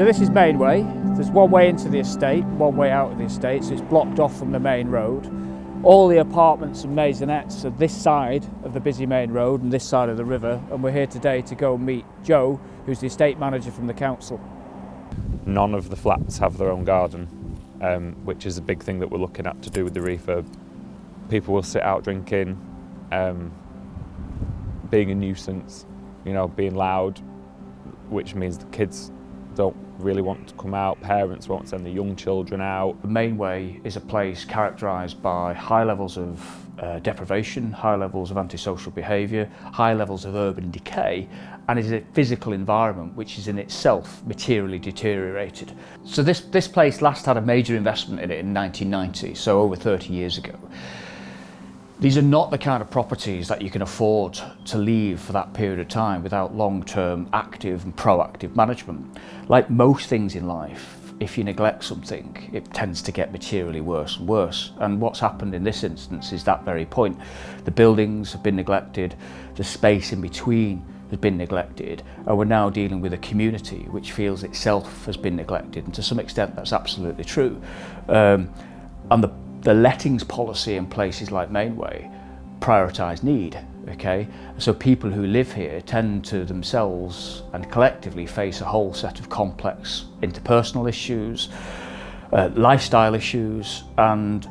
So this is Mainway. There's one way into the estate, one way out of the estate, so it's blocked off from the main road. All the apartments and maisonettes are this side of the busy main road and this side of the river, and we're here today to go and meet Joe, who's the estate manager from the council. None of the flats have their own garden, which is a big thing that we're looking at to do with the refurb. People will sit out drinking, being a nuisance, being loud, which means the kids don't really want to come out, parents won't send the young children out. The Mainway is a place characterised by high levels of deprivation, high levels of antisocial behaviour, high levels of urban decay, and is a physical environment which is in itself materially deteriorated. So this place last had a major investment in it in 1990, so over 30 years ago. These are not the kind of properties that you can afford to leave for that period of time without long-term active and proactive management. Like most things in life, if you neglect something, it tends to get materially worse and worse. And what's happened in this instance is that very point. The buildings have been neglected, the space in between has been neglected, and we're now dealing with a community which feels itself has been neglected, and to some extent that's absolutely true. And the lettings policy in places like Mainway prioritise need, okay? So people who live here tend to themselves and collectively face a whole set of complex interpersonal issues, lifestyle issues, and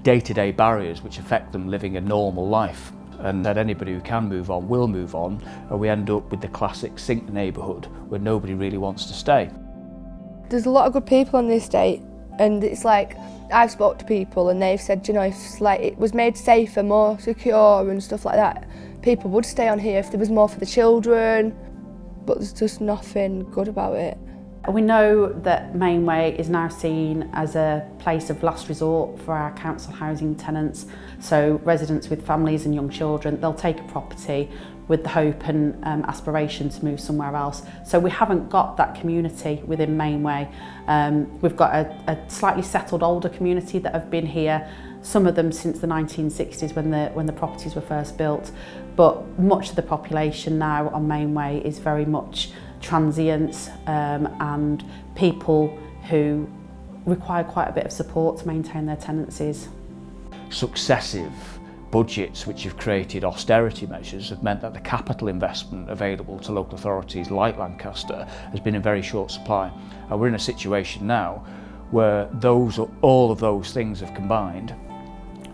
day-to-day barriers which affect them living a normal life. And that anybody who can move on will move on, and we end up with the classic sink neighbourhood where nobody really wants to stay. There's a lot of good people on the estate, and it's like, I've spoke to people and they've said, if it was made safer, more secure and stuff like that, people would stay on here if there was more for the children, but there's just nothing good about it. We know that Mainway is now seen as a place of last resort for our council housing tenants. So residents with families and young children, they'll take a property with the hope and aspiration to move somewhere else. So we haven't got that community within Mainway. We've got a slightly settled older community that have been here, some of them since the 1960s when the properties were first built. But much of the population now on Mainway is very much transients and people who require quite a bit of support to maintain their tenancies. Successive budgets which have created austerity measures have meant that the capital investment available to local authorities like Lancaster has been in very short supply. And we're in a situation now where all of those things have combined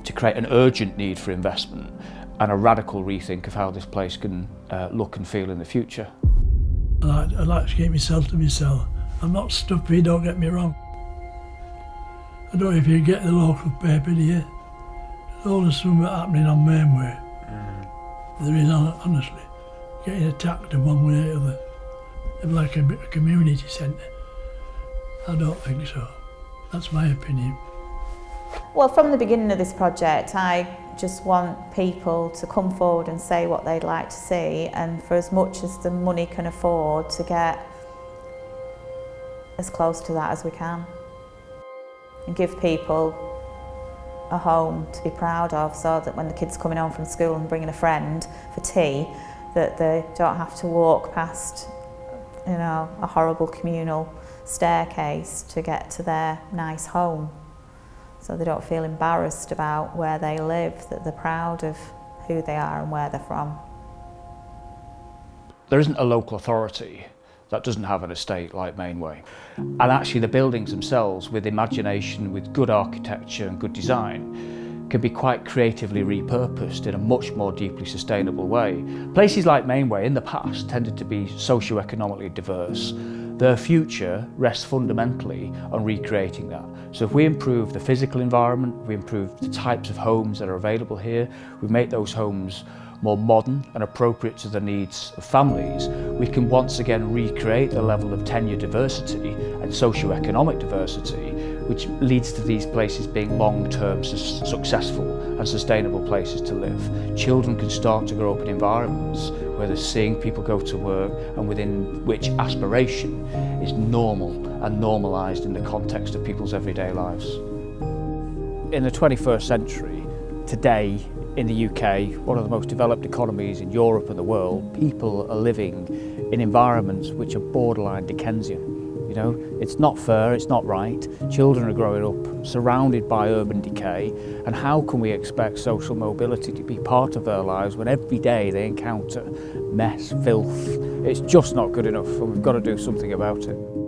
to create an urgent need for investment and a radical rethink of how this place can look and feel in the future. I like to keep myself to myself. I'm not stuffy, don't get me wrong. I don't know if you get the local paper here. There's always something happening on Mainway. There is, honestly, getting attacked in one way or the other. It's like a community centre. I don't think so. That's my opinion. Well, from the beginning of this project, I just want people to come forward and say what they'd like to see, and for as much as the money can afford, to get as close to that as we can and give people a home to be proud of, so that when the kids are coming home from school and bringing a friend for tea, that they don't have to walk past a horrible communal staircase to get to their nice home. So they don't feel embarrassed about where they live, that they're proud of who they are and where they're from. There isn't a local authority that doesn't have an estate like Mainway. And actually the buildings themselves, with imagination, with good architecture and good design, can be quite creatively repurposed in a much more deeply sustainable way. Places like Mainway in the past tended to be socio-economically diverse. Their future rests fundamentally on recreating that. So if we improve the physical environment, we improve the types of homes that are available here, we make those homes more modern and appropriate to the needs of families, we can once again recreate the level of tenure diversity and socio-economic diversity, which leads to these places being long-term successful and sustainable places to live. Children can start to grow up in environments where they're seeing people go to work and within which aspiration is normal and normalised in the context of people's everyday lives. In the 21st century, today in the UK, one of the most developed economies in Europe and the world, people are living in environments which are borderline Dickensian. know, it's not fair, it's not right. Children are growing up surrounded by urban decay, and how can we expect social mobility to be part of their lives when every day they encounter mess, filth? It's just not good enough, and we've got to do something about it.